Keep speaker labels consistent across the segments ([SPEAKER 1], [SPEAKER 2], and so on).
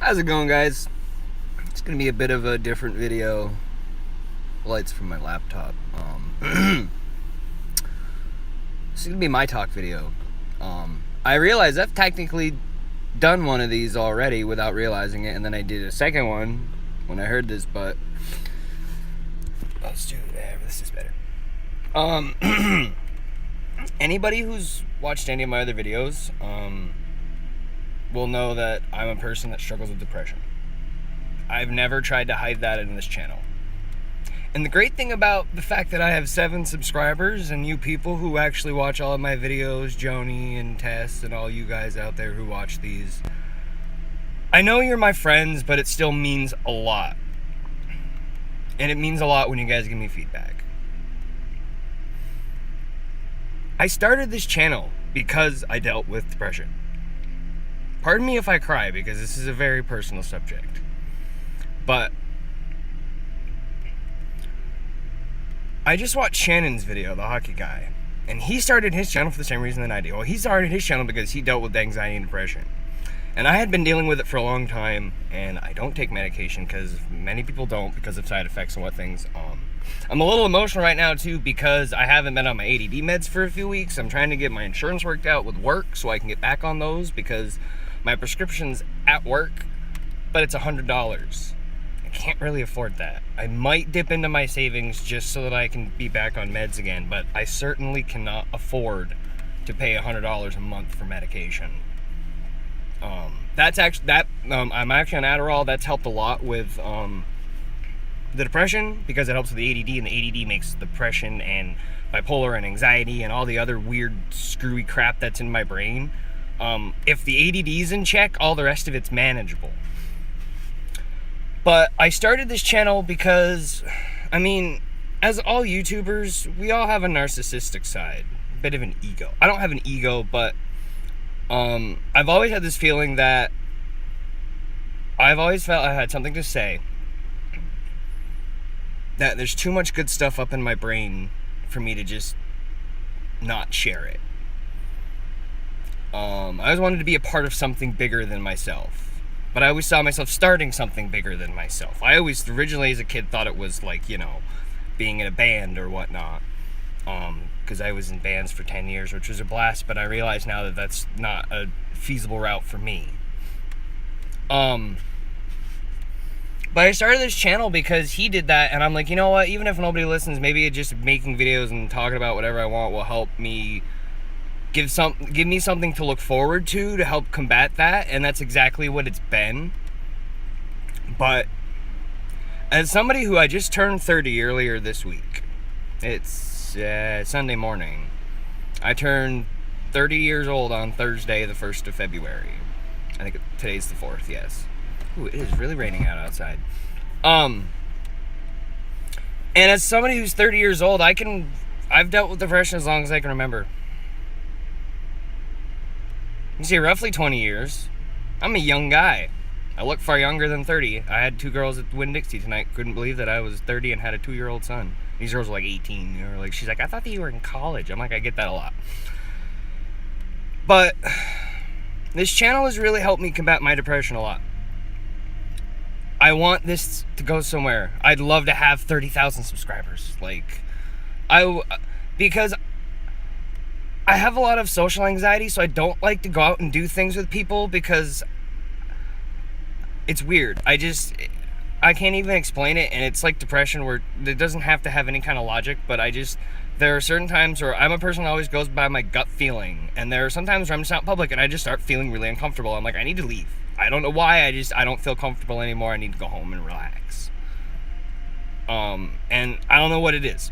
[SPEAKER 1] How's it going, guys? It's gonna be a bit of a different video. Lights from my laptop. This is gonna be my talk video. I realized I've technically done one of these already without realizing it, and then I did a second one when I heard this, but let's do that. This is better. Anybody who's watched any of my other videos, will know that I'm a person that struggles with depression. I've never tried to hide that in this channel. And the great thing about the fact that I have 7 subscribers and you people who actually watch all of my videos, Joni and Tess and all you guys out there who watch these, I know you're my friends, but it still means a lot. And it means a lot when you guys give me feedback. I started this channel because I dealt with depression. Pardon me if I cry, because this is a very personal subject. But I just watched Shannon's video, the hockey guy, and he started his channel for the same reason that I did. Well, he started his channel because he dealt with anxiety and depression. And I had been dealing with it for a long time, and I don't take medication because many people don't because of side effects and what things. I'm a little emotional right now too because I haven't been on my ADD meds for a few weeks. I'm trying to get my insurance worked out with work so I can get back on those because my prescription's at work, but it's $100. I can't really afford that. I might dip into my savings just so that I can be back on meds again, but I certainly cannot afford to pay $100 a month for medication. I'm actually on Adderall. That's helped a lot with the depression because it helps with the ADD, and the ADD makes depression and bipolar and anxiety and all the other weird screwy crap that's in my brain. If the ADD is in check, all the rest of it's manageable. But I started this channel because, I mean, as all YouTubers, we all have a narcissistic side, a bit of an ego. I don't have an ego, but I've always had this feeling that I've always felt I had something to say, that there's too much good stuff up in my brain for me to just not share it. I always wanted to be a part of something bigger than myself, but I always saw myself starting something bigger than myself. I always, originally as a kid, thought it was like, you know, being in a band or whatnot, because I was in bands for 10 years, which was a blast, but I realize now that that's not a feasible route for me. But I started this channel because he did that, and I'm like, you know what, even if nobody listens, maybe just making videos and talking about whatever I want will help me give me something to look forward to help combat that, and that's exactly what it's been. But as somebody who I just turned 30 earlier this week, it's Sunday morning. I turned 30 years old on Thursday, the 1st of February. I think today's the 4th, yes. Ooh, it is really raining out outside. And as somebody who's 30 years old, I've dealt with depression as long as I can remember. You see, roughly 20 years. I'm a young guy. I look far younger than 30. I had 2 girls at Winn-Dixie tonight. Couldn't believe that I was 30 and had a 2-year-old son. These girls were like 18. You know, like, she's like, I thought that you were in college. I'm like, I get that a lot. But this channel has really helped me combat my depression a lot. I want this to go somewhere. I'd love to have 30,000 subscribers. Like, because I have a lot of social anxiety, so I don't like to go out and do things with people because it's weird. I can't even explain it, and it's like depression where it doesn't have to have any kind of logic, but there are certain times where I'm a person that always goes by my gut feeling, and there are some times where I'm just out in public and I just start feeling really uncomfortable. I'm like, I need to leave. I don't know why, I don't feel comfortable anymore. I need to go home and relax. And I don't know what it is.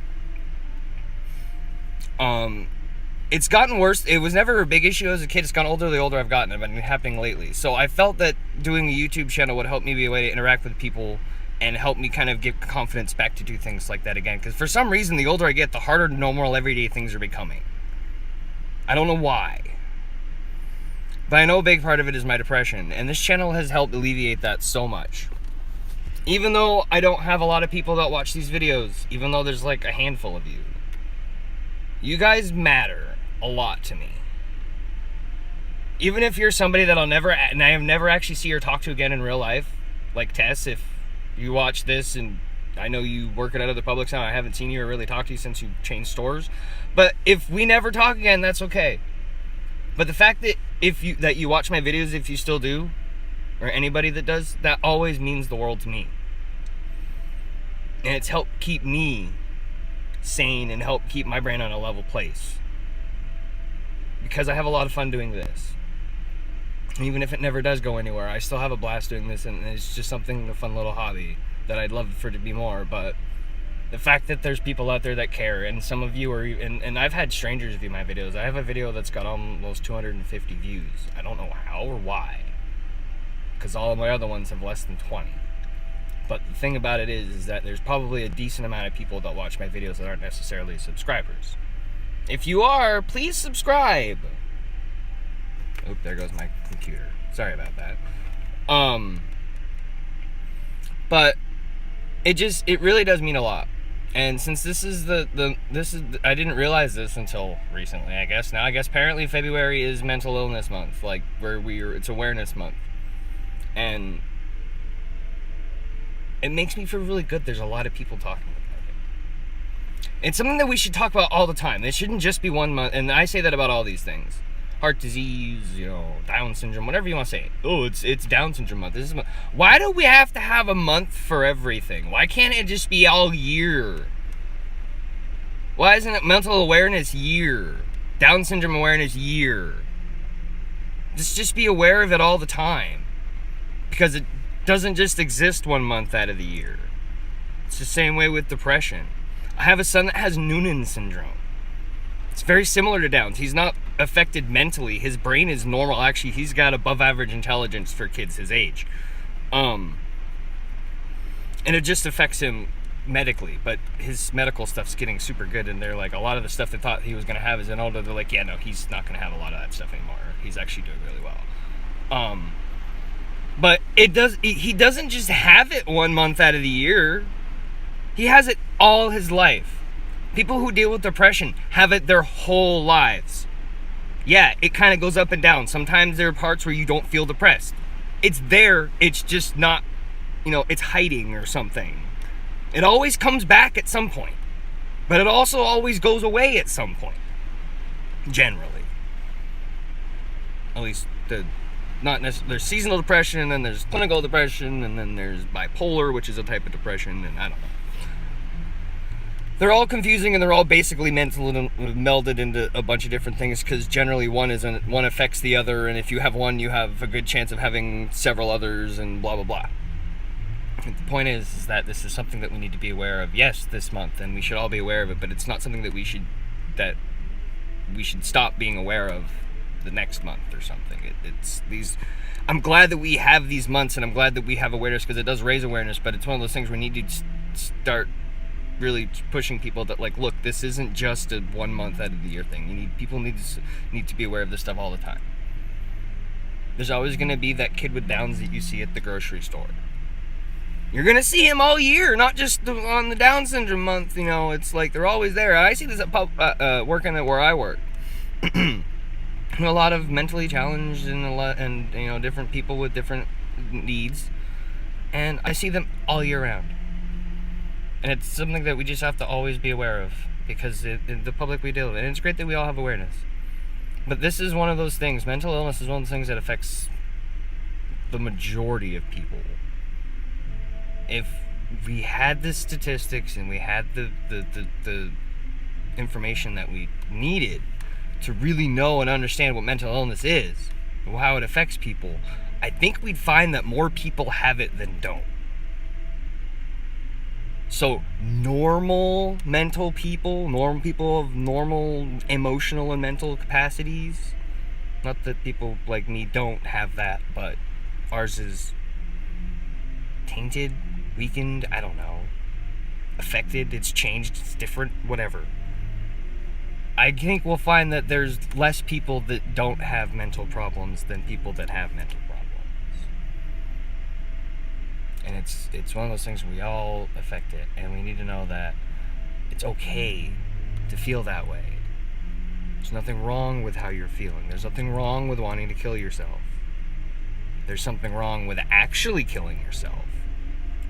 [SPEAKER 1] It's gotten worse. It was never a big issue as a kid. It's gotten older the older I've gotten. It's been happening lately. So I felt that doing a YouTube channel would help me be a way to interact with people and help me kind of get confidence back to do things like that again. Because for some reason, the older I get, the harder normal everyday things are becoming. I don't know why. But I know a big part of it is my depression. And this channel has helped alleviate that so much. Even though I don't have a lot of people that watch these videos, even though there's like a handful of you, you guys matter a lot to me. even if you're somebody that I have never actually see or talk to again in real life, like Tess, if you watch this and I know you work at other Publix now, I haven't seen you or really talked to you since you changed stores, but if we never talk again, that's okay. But the fact that that you watch my videos, if you still do, or anybody that does, that always means the world to me. And it's helped keep me sane and help keep my brain on a level place. Because I have a lot of fun doing this. Even if it never does go anywhere, I still have a blast doing this, and it's just something, a fun little hobby that I'd love for it to be more. But the fact that there's people out there that care, and some of you are, and I've had strangers view my videos. I have a video that's got almost 250 views. I don't know how or why, because all of my other ones have less than 20. But the thing about it is that there's probably a decent amount of people that watch my videos that aren't necessarily subscribers. If you are, please subscribe. Oop, there goes my computer. Sorry about that. But it really does mean a lot. And since this is I didn't realize this until recently, I guess. Now, I guess apparently February is mental illness month, like it's awareness month. And it makes me feel really good. There's a lot of people talking about it. It's something that we should talk about all the time. It shouldn't just be 1 month. And I say that about all these things. Heart disease, Down syndrome, whatever you want to say. Oh, it's Down syndrome month. Why do we have to have a month for everything? Why can't it just be all year? Why isn't it mental awareness year? Down syndrome awareness year? Just be aware of it all the time. Because it doesn't just exist 1 month out of the year. It's the same way with depression. I have a son that has Noonan syndrome. It's very similar to Down's. He's not affected mentally. His brain is normal. Actually, he's got above average intelligence for kids his age. And it just affects him medically. But his medical stuff's getting super good. And they're like, a lot of the stuff they thought he was going to have as an older, they're like, yeah, no, he's not going to have a lot of that stuff anymore. He's actually doing really well. But he doesn't just have it 1 month out of the year. He has it all his life. People who deal with depression have it their whole lives. Yeah, it kind of goes up and down. Sometimes there are parts where you don't feel depressed. It's there, it's just not, it's hiding or something. It always comes back at some point. But it also always goes away at some point. Generally. At least there's seasonal depression, and then there's clinical depression, and then there's bipolar, which is a type of depression, and I don't know. They're all confusing, and they're all basically melded into a bunch of different things, because generally one affects the other, and if you have one, you have a good chance of having several others, and blah, blah, blah. And the point is that this is something that we need to be aware of, yes, this month, and we should all be aware of it, but it's not something that we should stop being aware of the next month or something. I'm glad that we have these months, and I'm glad that we have awareness, because it does raise awareness, but it's one of those things where we need to start really pushing people that, like, look, this isn't just a 1 month out of the year thing. People need to be aware of this stuff all the time. There's always going to be that kid with Downs that you see at the grocery store. You're going to see him all year, not just on the Down syndrome month. It's like they're always there. I see this at working at where I work. A lot of mentally challenged and different people with different needs, and I see them all year round. And it's something that we just have to always be aware of, because in the public we deal with. And it's great that we all have awareness. But this is one of those things. Mental illness is one of those things that affects the majority of people. If we had the statistics and we had the information that we needed to really know and understand what mental illness is and how it affects people, I think we'd find that more people have it than don't. So normal mental people, normal people of normal emotional and mental capacities, not that people like me don't have that, but ours is tainted, weakened, I don't know, affected, it's changed, it's different, whatever. I think we'll find that there's less people that don't have mental problems than people that have mental problems. And it's one of those things we all affect it, and we need to know that it's okay to feel that way. There's nothing wrong with how you're feeling. There's nothing wrong with wanting to kill yourself. There's something wrong with actually killing yourself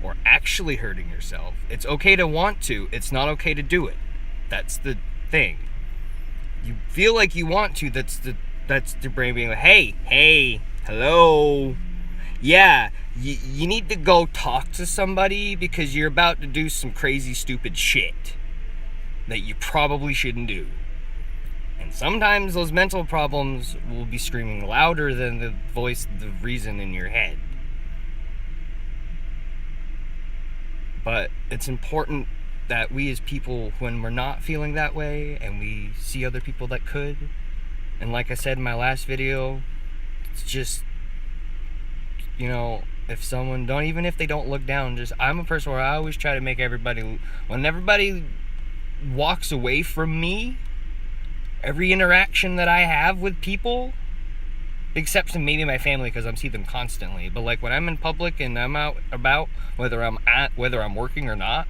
[SPEAKER 1] or actually hurting yourself. It's okay to want to. It's not okay to do it. That's the thing. You feel like you want to. That's the brain being like, hey, hello. Yeah, you need to go talk to somebody because you're about to do some crazy, stupid shit that you probably shouldn't do. And sometimes those mental problems will be screaming louder than the voice, the reason in your head. But it's important that we as people, when we're not feeling that way and we see other people that could, and like I said in my last video, it's just, if someone even if they don't look down, I'm a person where I always try to make everybody, when everybody walks away from me, every interaction that I have with people, except for maybe my family because I see them constantly, but like when I'm in public and I'm out about, whether I'm working or not,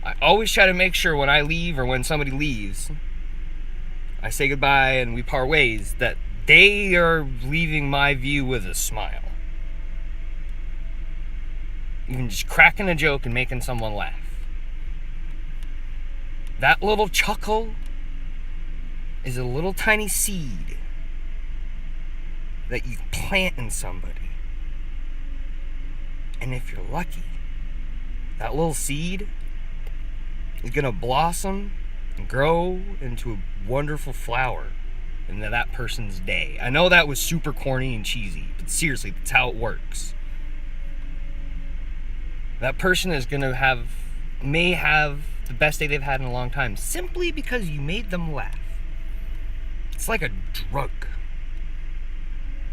[SPEAKER 1] I always try to make sure when I leave or when somebody leaves, I say goodbye and we part ways, that they are leaving my view with a smile. Even just cracking a joke and making someone laugh. That little chuckle is a little tiny seed that you plant in somebody. And if you're lucky, that little seed is going to blossom and grow into a wonderful flower in that person's day. I know that was super corny and cheesy, but seriously, that's how it works. That person is going to may have the best day they've had in a long time simply because you made them laugh. It's like a drug.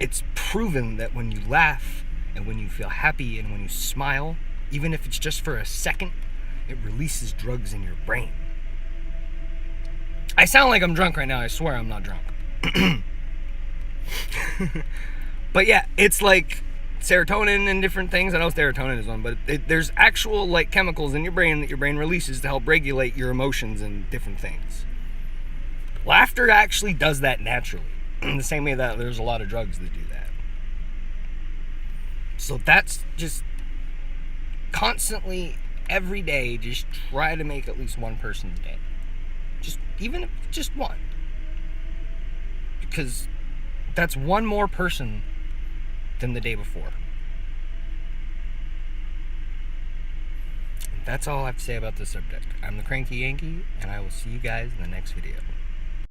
[SPEAKER 1] It's proven that when you laugh and when you feel happy and when you smile, even if it's just for a second, it releases drugs in your brain. I sound like I'm drunk right now. I swear I'm not drunk. But yeah, it's like serotonin and different things. I know serotonin is one, but there's actual like chemicals in your brain that your brain releases to help regulate your emotions and different things. Laughter actually does that naturally, in the same way that there's a lot of drugs that do that. So that's just constantly, every day, just try to make at least one person's day. Even if just one. Because that's one more person than the day before. That's all I have to say about this subject. I'm the Cranky Yankee, and I will see you guys in the next video.